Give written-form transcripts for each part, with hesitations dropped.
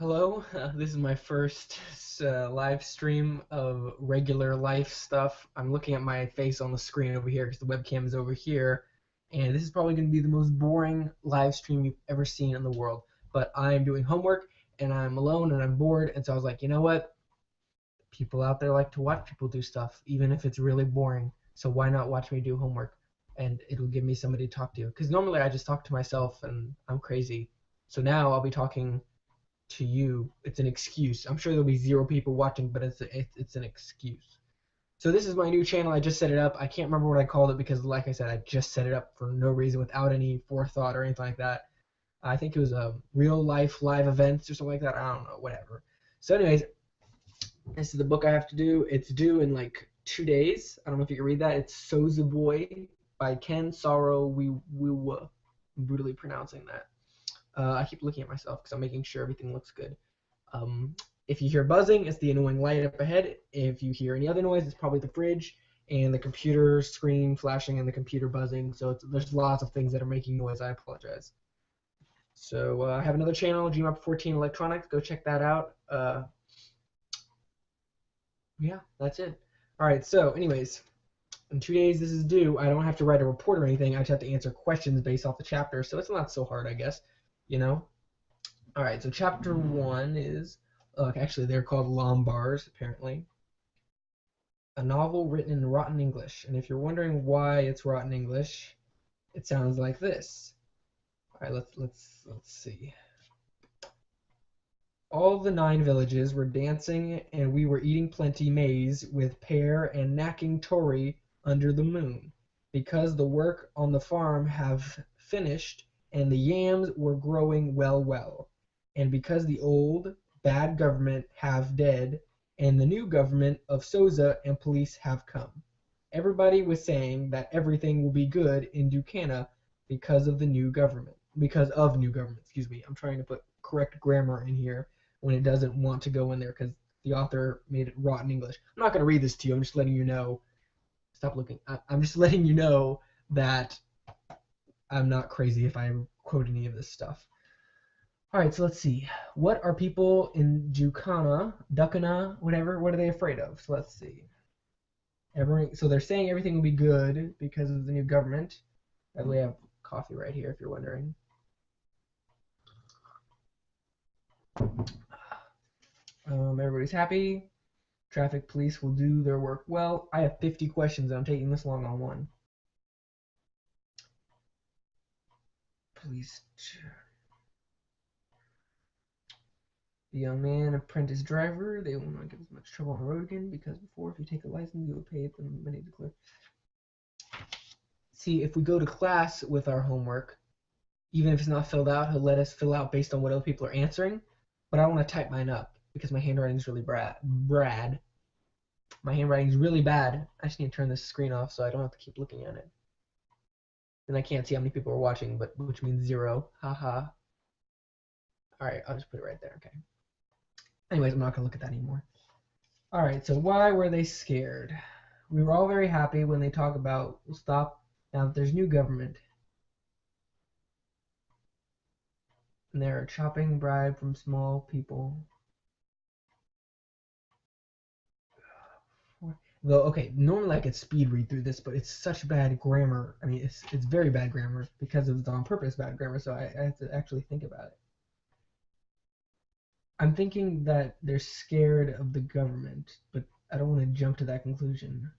Hello, this is my first live stream of regular life stuff. I'm looking at my face on the screen over here because the webcam is over here, and this is probably going to be the most boring live stream you've ever seen in the world. But I'm doing homework, and I'm alone, and I'm bored, and so I was like, you know what? People out there like to watch people do stuff, even if it's really boring. So why not watch me do homework? And it'll give me somebody to talk to. Because normally I just talk to myself, and I'm crazy. So now I'll be talking to you. It's an excuse. I'm sure there'll be zero people watching, but it's an excuse. So this is my new channel. I just set it up. I can't remember what I called it because, like I said, I just set it up for no reason, without any forethought or anything like that. I think it was a real life live events or something like that. I don't know, whatever. So, anyways, this is the book I have to do. It's due in like 2 days. I don't know if you can read that. It's Soza Boy by Ken Saro-Wiwa. I'm brutally pronouncing that. I keep looking at myself because I'm making sure everything looks good. Um, if you hear buzzing, it's the annoying light up ahead. If you hear any other noise, it's probably the fridge and the computer screen flashing and the computer buzzing. So there's lots of things that are making noise. I apologize. So I have another channel, GMAP14 Electronics. Go check that out. Yeah, that's it. All right. So, anyways, in 2 days this is due. I don't have to write a report or anything. I just have to answer questions based off the chapter. So it's not so hard, I guess. You know. All right, so chapter one is, actually they're called Lombards, apparently. A novel written in rotten English. And if you're wondering why it's rotten English, it sounds like this. All right, let's see. All the 9 villages were dancing, and we were eating plenty maize with pear and knacking tory under the moon, because the work on the farm have finished, and the yams were growing well, and because the old bad government have dead, and the new government of Soza and police have come. Everybody was saying that everything will be good in Ducana because of new government. Excuse me. I'm trying to put correct grammar in here when it doesn't want to go in there because the author made it rotten English. I'm not going to read this to you. I'm just letting you know. Stop looking. I'm just letting you know that I'm not crazy if I quote any of this stuff. All right, so let's see. What are people in Ducana, whatever, what are they afraid of? So let's see. So they're saying everything will be good because of the new government. By the way, I have coffee right here if you're wondering. Everybody's happy. Traffic police will do their work well. I have 50 questions and I'm taking this long on one. Police. The young man, apprentice driver, they will not get as much trouble on the road again because before, if you take a license, you will pay them money to clear. See, if we go to class with our homework, even if it's not filled out, he'll let us fill out based on what other people are answering. But I want to type mine up because my handwriting is really bad. My handwriting is really bad. I just need to turn this screen off so I don't have to keep looking at it. And I can't see how many people are watching, but which means 0. Haha. All right, I'll just put it right there. Okay. Anyways, I'm not gonna look at that anymore. All right. So why were they scared? We were all very happy when they talk about we'll stop now that there's new government. And they're chopping bribe from small people. Though, okay, normally I could speed read through this, but it's such bad grammar. I mean, it's very bad grammar because it's on purpose bad grammar, so I have to actually think about it. I'm thinking that they're scared of the government, but I don't want to jump to that conclusion.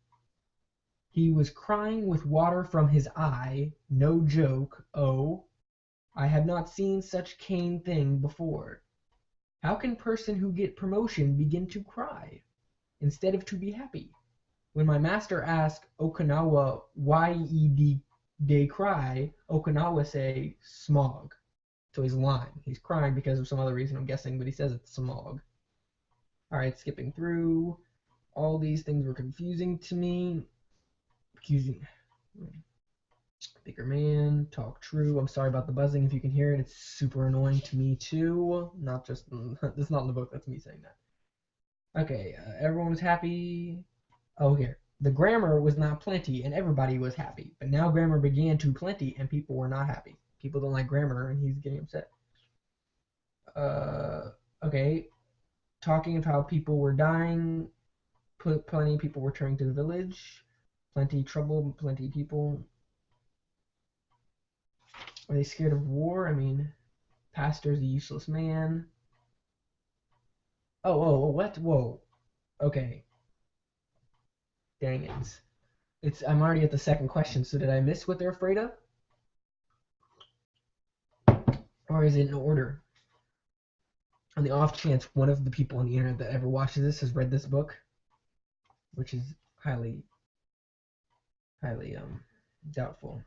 He was crying with water from his eye, no joke, oh. I have not seen such cane thing before. How can person who get promotion begin to cry, instead of to be happy? When my master asked Okinawa why they cry, Okinawa say smog. So he's lying. He's crying because of some other reason, I'm guessing, but he says it's smog. Alright, skipping through. All these things were confusing to me. Confusing. Bigger man, talk true. I'm sorry about the buzzing if you can hear it. It's super annoying to me too. Not just, that's not in the book, that's me saying that. Okay, everyone was happy. Oh, here. The grammar was not plenty and everybody was happy. But now grammar began to plenty and people were not happy. People don't like grammar and he's getting upset. Okay, talking of how people were dying, plenty of people returning to the village, plenty trouble, plenty of people. Are they scared of war? I mean, pastor's a useless man. Oh, what? Whoa. Okay. Dang it. I'm already at the second question, so did I miss what they're afraid of? Or is it in order? On the off chance one of the people on the internet that ever watches this has read this book, which is highly, highly doubtful.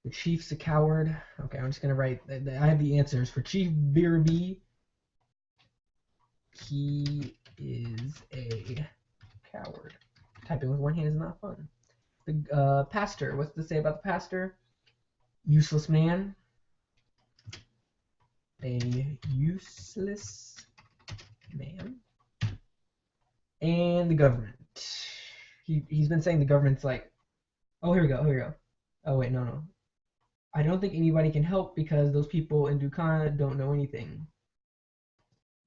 The chief's a coward. Okay, I'm just gonna write. I have the answers for Chief Birby. He is a coward. Typing with one hand is not fun. The pastor. What's to say about the pastor? Useless man. A useless man. And the government. He's been saying the government's like, oh, here we go. Oh wait, no. I don't think anybody can help because those people in Dukana don't know anything.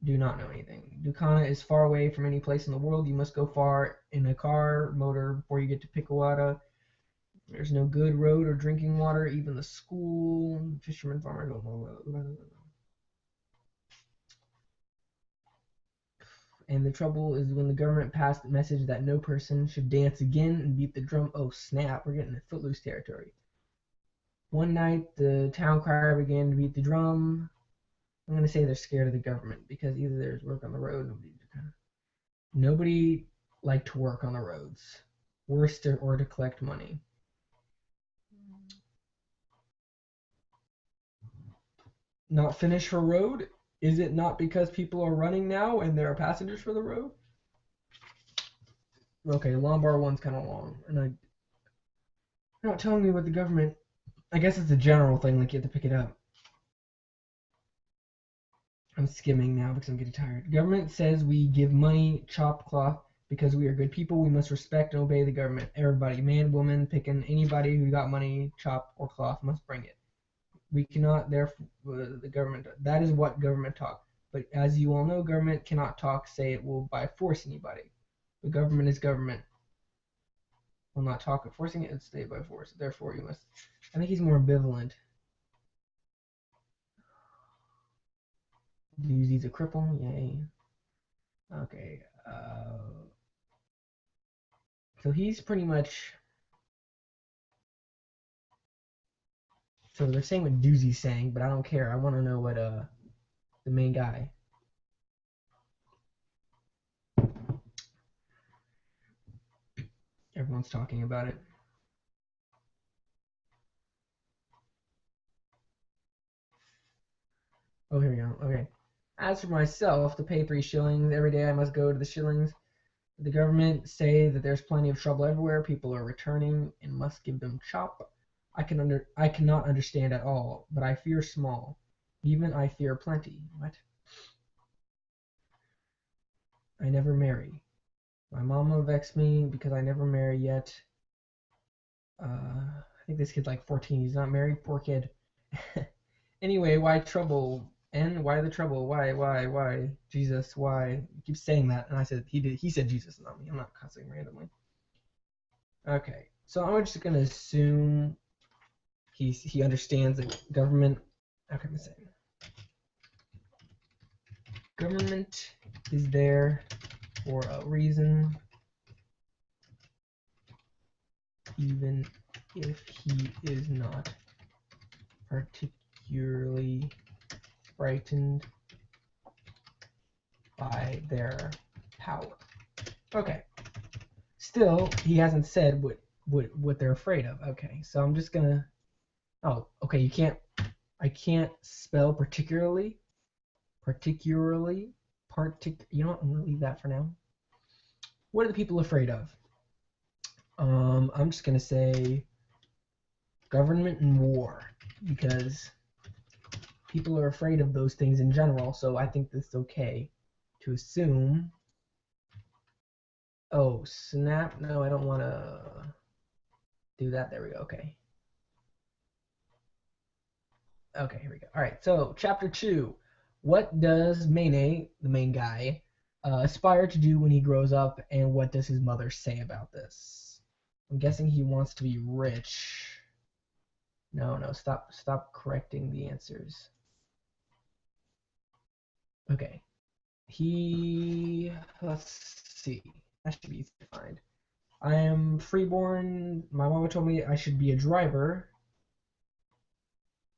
Do not know anything. Dukana is far away from any place in the world. You must go far in a car, motor, before you get to Pikawata. There's no good road or drinking water. Even the school, fishermen, farmer, don't know. And the trouble is when the government passed the message that no person should dance again and beat the drum. Oh snap, we're getting to Footloose territory. One night, the town crier began to beat the drum. I'm going to say they're scared of the government because either there's work on the road, nobody liked to work on the roads, or to collect money. Not finish her road? Is it not because people are running now and there are passengers for the road? Okay, Lombard one's kind of long, and you're not telling me what the government. I guess it's a general thing, like you have to pick it up. I'm skimming now because I'm getting tired. Government says we give money, chop cloth, because we are good people. We must respect and obey the government. Everybody, man, woman, picking anybody who got money, chop, or cloth must bring it. We cannot, therefore, the government. That is what government talk. But as you all know, government cannot talk, say it will by force anybody. The government is government. Will not talk of forcing it, and stay by force. Therefore, you must. I think he's more ambivalent. He's a cripple. Yay. Okay. So he's pretty much. So they're saying what Doozy's saying, but I don't care. I want to know what the main guy. Everyone's talking about it. Oh, here we go. Okay. As for myself, to pay 3 shillings every day, I must go to the shillings. The government say that there's plenty of trouble everywhere. People are returning and must give them chop. I cannot understand at all, but I fear small. Even I fear plenty. What? I never marry. My mama vexed me because I never marry yet. I think this kid's like 14. He's not married. Poor kid. Anyway, why trouble? And why the trouble? Why? Jesus, why? He keeps saying that, and I said he said Jesus, not me. I'm not cussing randomly. Okay, so I'm just gonna assume he understands the government. Okay, I'm saying government is there for a reason, even if he is not particularly frightened by their power. Okay. Still, he hasn't said what they're afraid of. Okay, so I'm just gonna. Oh, okay. I can't spell particularly. You know what? I'm gonna leave that for now. What are the people afraid of? I'm just gonna say government and war because people are afraid of those things in general. So I think this is okay to assume. Oh, snap. No, I don't want to do that. There we go. Okay. Okay, here we go. All right, so chapter 2. What does Mene, the main guy, aspire to do when he grows up, and what does his mother say about this? I'm guessing he wants to be rich. No, no, stop correcting the answers. Okay. Let's see. That should be easy to find. I am freeborn. My mama told me I should be a driver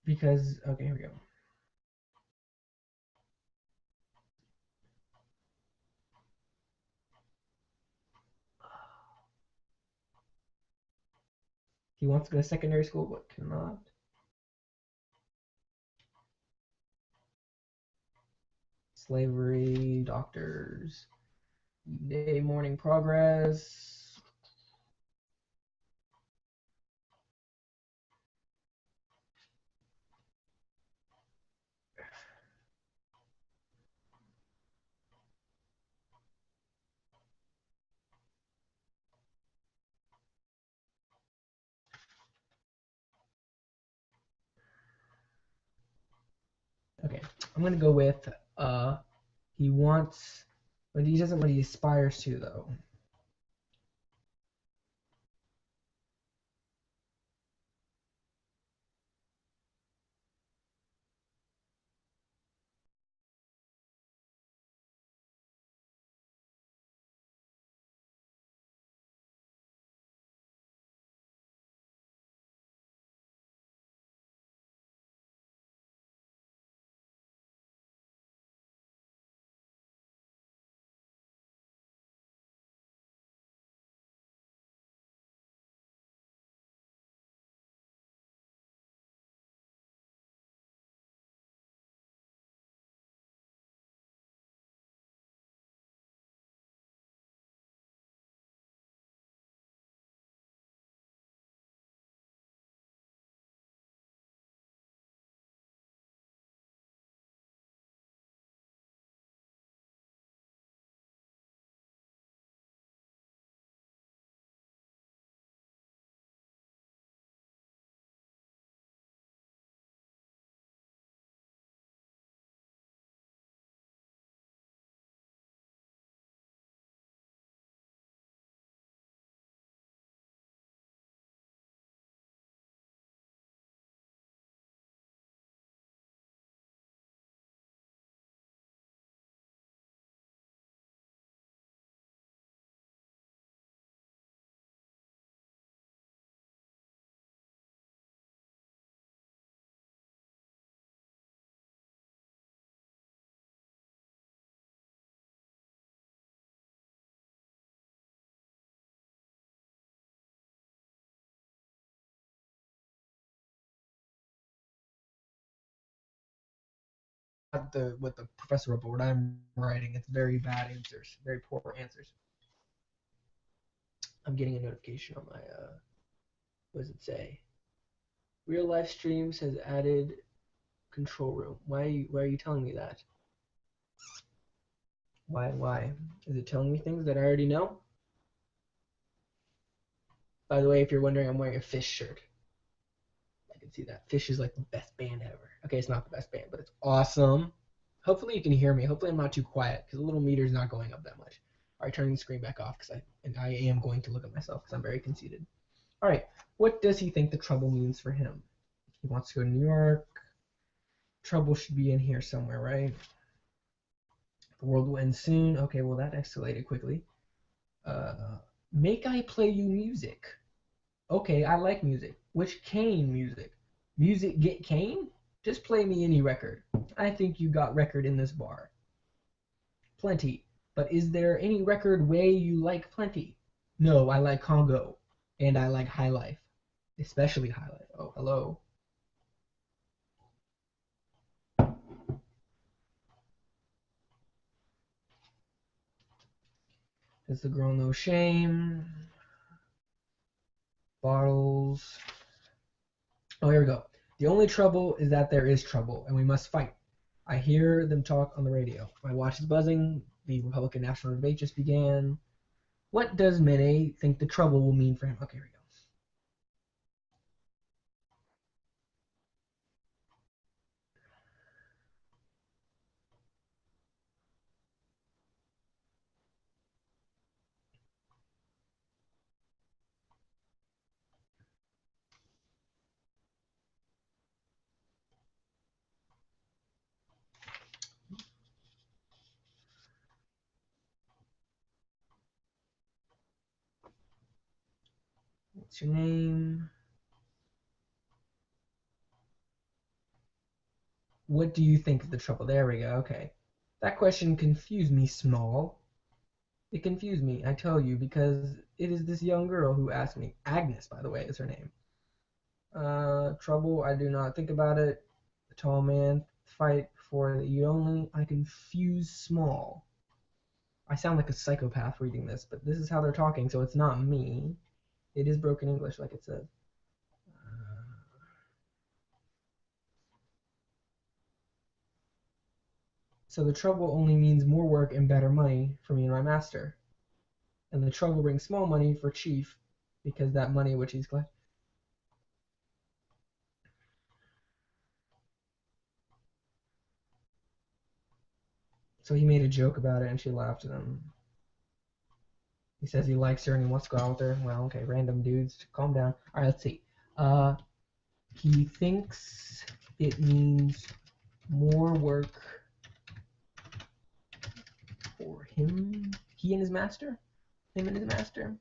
because, okay, here we go. He wants to go to secondary school, but cannot. Slavery, doctors, day morning progress. Okay, I'm gonna go with he wants, but he doesn't what he aspires to though. Not the what the professor wrote, but what I'm writing, it's very bad answers, very poor answers. I'm getting a notification on my what does it say? Real life streams has added control room. Why are you telling me that? Why? Is it telling me things that I already know? By the way, if you're wondering, I'm wearing a Fish shirt. I can see that. Fish is like the best band ever. Okay, it's not the best band, but it's awesome. Hopefully you can hear me. Hopefully I'm not too quiet because the little meter's not going up that much. All right, turning the screen back off because I am going to look at myself because I'm very conceited. All right, what does he think the trouble means for him? He wants to go to New York. Trouble should be in here somewhere, right? The world will end soon. Okay, well that escalated quickly. Make I play you music. Okay, I like music. Which Kane music? Music get Kane? Just play me any record. I think you got record in this bar. Plenty. But is there any record way you like plenty? No, I like Congo. And I like High Life. Especially High Life. Oh, hello. Is the girl no shame? Bottles. Oh, here we go. The only trouble is that there is trouble, and we must fight. I hear them talk on the radio. My watch is buzzing. The Republican national debate just began. What does Mene think the trouble will mean for him? Okay, here we go. What's your name? What do you think of the trouble? There we go. Okay. That question confused me, Small. It confused me, I tell you, because it is this young girl who asked me. Agnes, by the way, is her name. Trouble, I do not think about it. The tall man, fight for the eat only. I confuse Small. I sound like a psychopath reading this, but this is how they're talking, so it's not me. It is broken English, like it says. So the trouble only means more work and better money for me and my master. And the trouble brings small money for Chief, because that money which he's collecting. So he made a joke about it, and she laughed at him. He says he likes her and he wants to go out with her. Well, okay, random dudes. Calm down. All right, let's see. He thinks it means more work for him. He and his master. Him and his master.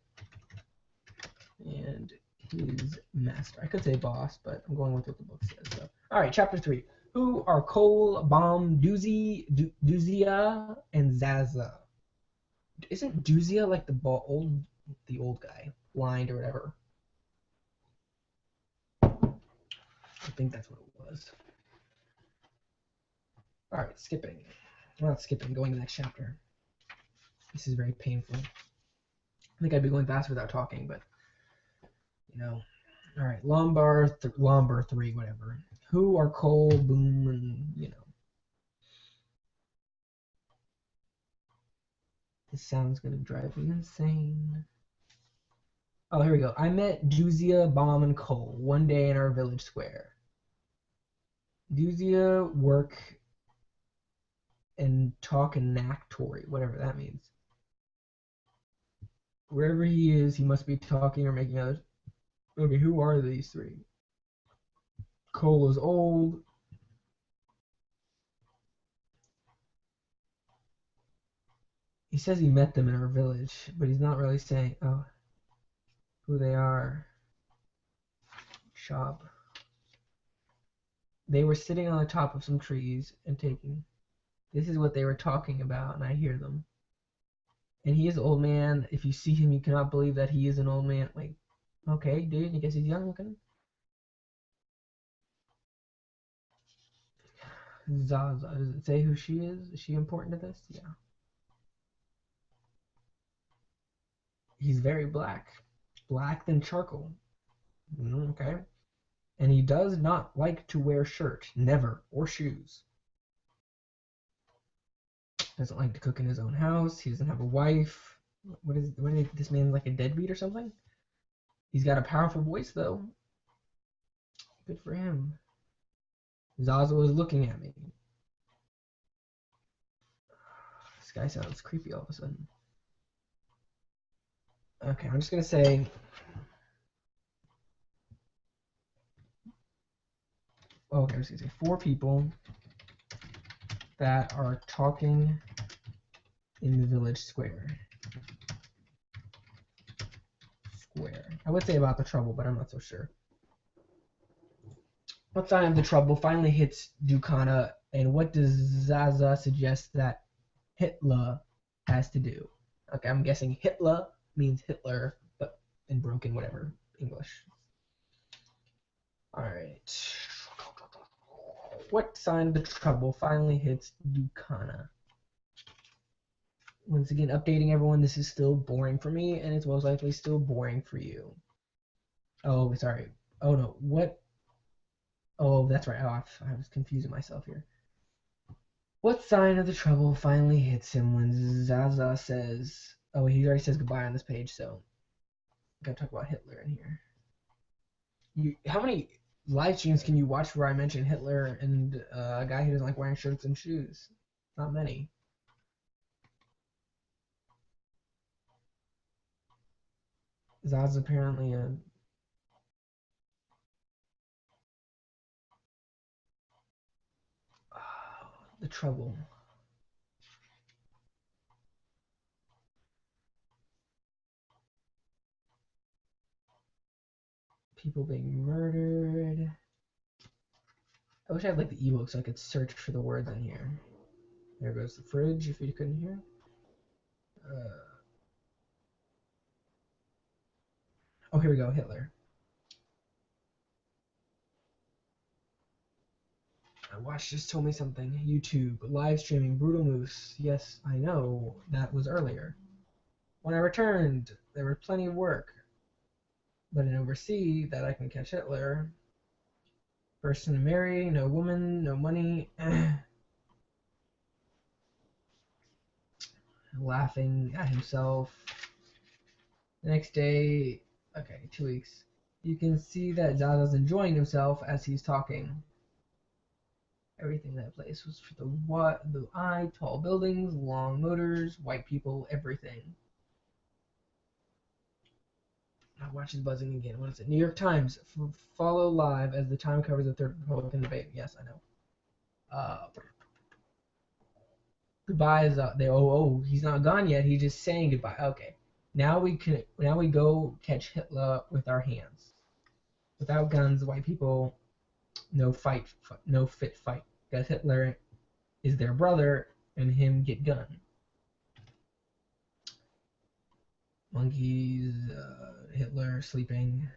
And his master. I could say boss, but I'm going with what the book says. So, all right, chapter 3. Who are Cole, Bomb, Duzia, and Zaza? Isn't Duzia like the old guy, blind or whatever? I think that's what it was. All right, skipping. Well, not skipping, going to the next chapter. This is very painful. I think I'd be going fast without talking, but you know. All right, Lombard 3, whatever. Who are Cole, Boom, and you know. This sound's gonna drive me insane. Oh, here we go. I met Duzia, Bomb, and Cole one day in our village square. Duzia work and talk and knack Tory, whatever that means. Wherever he is, he must be talking or making others. Okay, who are these three? Cole is old. He says he met them in our village, but he's not really saying who they are. Shop. They were sitting on the top of some trees and taking. This is what they were talking about, and I hear them. And he is an old man. If you see him, you cannot believe that he is an old man. Like, okay, dude, I guess he's young looking. Zaza. Does it say who she is? Is she important to this? Yeah. He's very black. Black than charcoal. Okay. And he does not like to wear shirt. Never. Or shoes. Doesn't like to cook in his own house. He doesn't have a wife. What is this man like a deadbeat or something? He's got a powerful voice though. Good for him. Zaza was looking at me. This guy sounds creepy all of a sudden. Okay, I'm just gonna say okay, I was gonna say 4 people that are talking in the village square. I would say about the trouble, but I'm not so sure. What sign of the trouble finally hits Dukana, and what does Zaza suggest that Hitler has to do? Okay, I'm guessing Hitler means Hitler, but in broken whatever English. Alright. What sign of the trouble finally hits Dukana? Once again, updating everyone, this is still boring for me, and it's most likely still boring for you. Oh, sorry. Oh, no. What? Oh, that's right. Oh, I was confusing myself here. What sign of the trouble finally hits him when Zaza says... Oh, he already says goodbye on this page, so... Gotta talk about Hitler in here. How many live streams can you watch where I mention Hitler and a guy who doesn't like wearing shirts and shoes? Not many. Zod's apparently the trouble. People being murdered. I wish I had like the ebook so I could search for the words in here. There goes the fridge if you couldn't hear. Oh, here we go, Hitler. Watch just told me something. YouTube, live streaming, Brutal Moose. Yes, I know, that was earlier. When I returned, there was plenty of work. But I oversee that I can catch Hitler. Person to marry, no woman, no money. Laughing at himself. The next day, okay, 2 weeks. You can see that Zaza's enjoying himself as he's talking. Everything in that place was for the eye, tall buildings, long motors, white people, everything. My watch is buzzing again. What is it? New York Times. Follow live as the time covers the third Republican debate. Yes, I know. Goodbye is he's not gone yet. He's just saying goodbye. Okay. Now we go catch Hitler with our hands. Without guns, white people, no fit fight. Because Hitler is their brother, and him get gun. Monkeys, Hitler sleeping,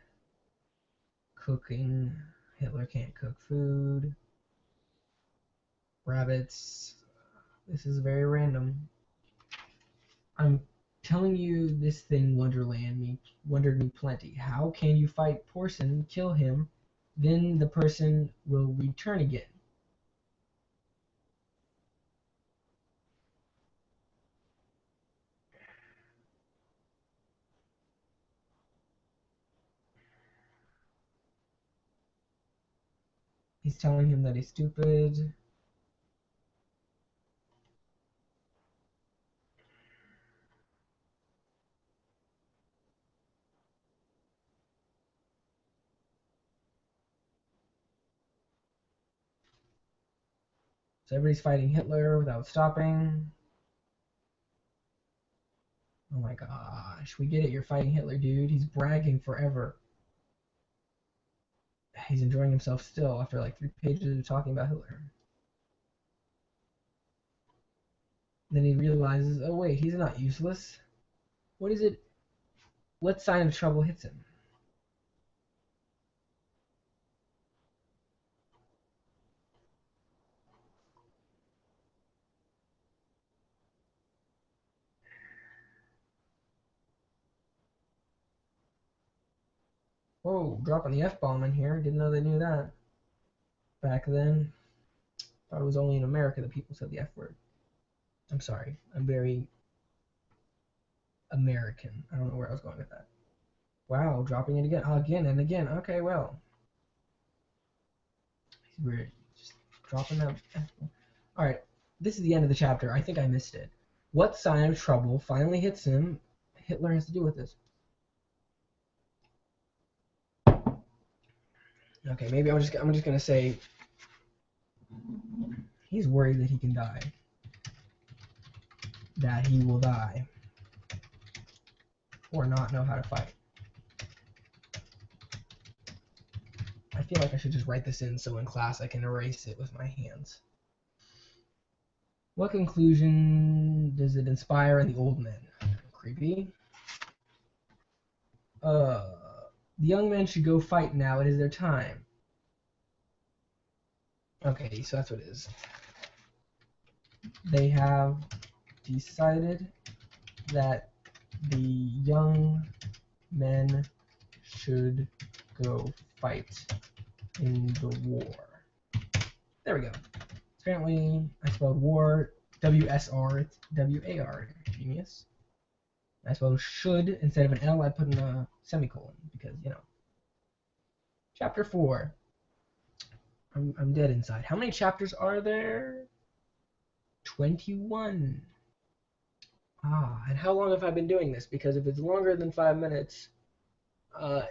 cooking. Hitler can't cook food. Rabbits. This is very random. I'm telling you, this thing wondered me plenty. How can you fight Porson, kill him, then the person will return again? He's telling him that he's stupid. So everybody's fighting Hitler without stopping. Oh my gosh, we get it, you're fighting Hitler, dude. He's bragging forever. He's enjoying himself still after like 3 pages of talking about Hitler. Then he realizes, oh wait, he's not useless. What is it? What sign of trouble hits him? Whoa, dropping the F-bomb in here. Didn't know they knew that. Back then, thought it was only in America that people said the F word. I'm sorry. I'm very American. I don't know where I was going with that. Wow, dropping it again. Again and again. Okay, well. We're just dropping that F-bomb. Alright, this is the end of the chapter. I think I missed it. What sign of trouble finally hits him? Hitler has to do with this. Okay, maybe I'm just gonna say he's worried that he can die. That he will die. Or not know how to fight. I feel like I should just write this in so in class I can erase it with my hands. What conclusion does it inspire in the old men? Creepy. The young men should go fight now. It is their time. Okay, so that's what it is. They have decided that the young men should go fight in the war. There we go. Apparently, I spelled war, W-S-R, it's W-A-R. Genius. I spelled should, instead of an L, I put in a semicolon, because, you know. Chapter 4. I'm dead inside. How many chapters are there? 21. And how long have I been doing this? Because if it's longer than 5 minutes,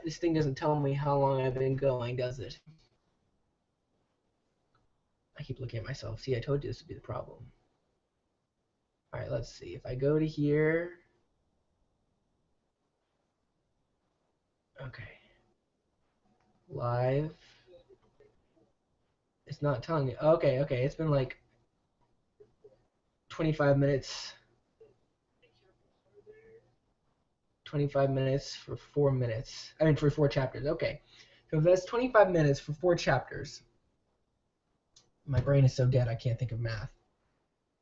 this thing doesn't tell me how long I've been going, does it? I keep looking at myself. See, I told you this would be the problem. Alright, let's see. If I go to here... Okay. live. It's not telling me. Okay, okay. It's been like 25 minutes. 25 minutes for 4 minutes. I mean, for 4 chapters. Okay. So if that's 25 minutes for 4 chapters. My brain is so dead I can't think of math.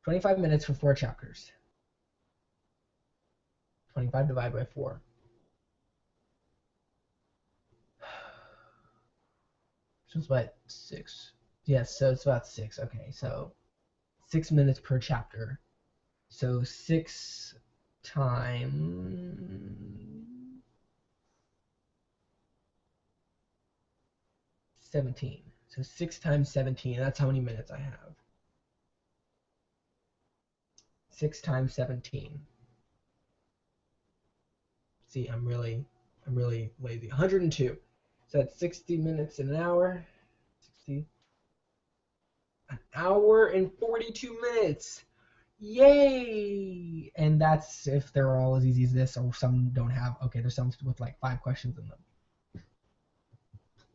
25 minutes for 4 chapters. 25 divided by 4. So it's about 6. Yes, so it's about 6. Okay, so 6 minutes per chapter. So 6 times 17. So 6 times 17, that's how many minutes I have. 6 times 17. See, I'm really lazy. 102. So that's 60 minutes in an hour. 60. An hour and 42 minutes. Yay! And that's if they're all as easy as this, or some don't have. Okay, there's some with like 5 questions in them.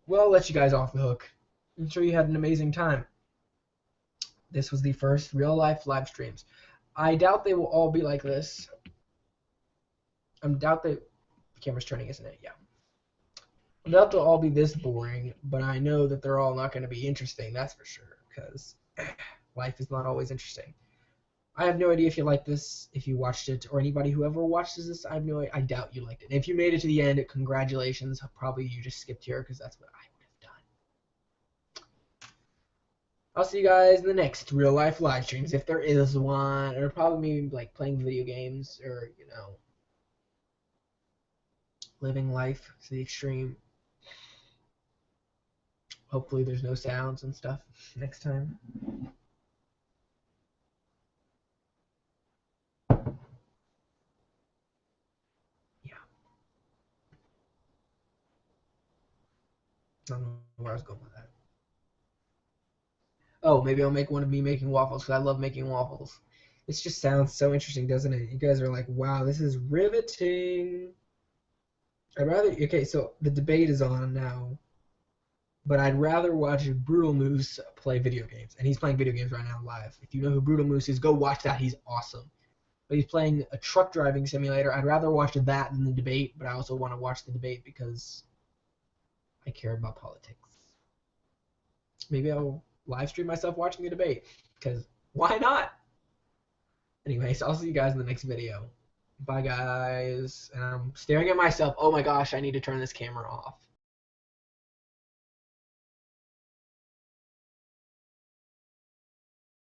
Well, I'll let you guys off the hook. I'm sure you had an amazing time. This was the first real life live streams. I doubt they will all be like this. I doubt the camera's turning, isn't it? Yeah. I doubt they'll all be this boring, but I know that they're all not going to be interesting, that's for sure, because life is not always interesting. I have no idea if you like this, if you watched it, or anybody who ever watches this. I doubt you liked it. And if you made it to the end, congratulations. Probably you just skipped here because that's what I would have done. I'll see you guys in the next real life live streams if there is one, or probably maybe like playing video games or living life to the extreme. Hopefully there's no sounds and stuff next time. I don't know where I was going with that. Oh, maybe I'll make one of me making waffles because I love making waffles. This just sounds so interesting, doesn't it? You guys are like, wow, this is riveting. Okay, so the debate is on now, but I'd rather watch Brutal Moose play video games. And he's playing video games right now live. If you know who Brutal Moose is, go watch that. He's awesome. But he's playing a truck driving simulator. I'd rather watch that than the debate, but I also want to watch the debate because I care about politics. Maybe I'll live stream myself watching the debate, because why not? Anyways, I'll see you guys in the next video. Bye, guys. And I'm staring at myself. Oh my gosh, I need to turn this camera off.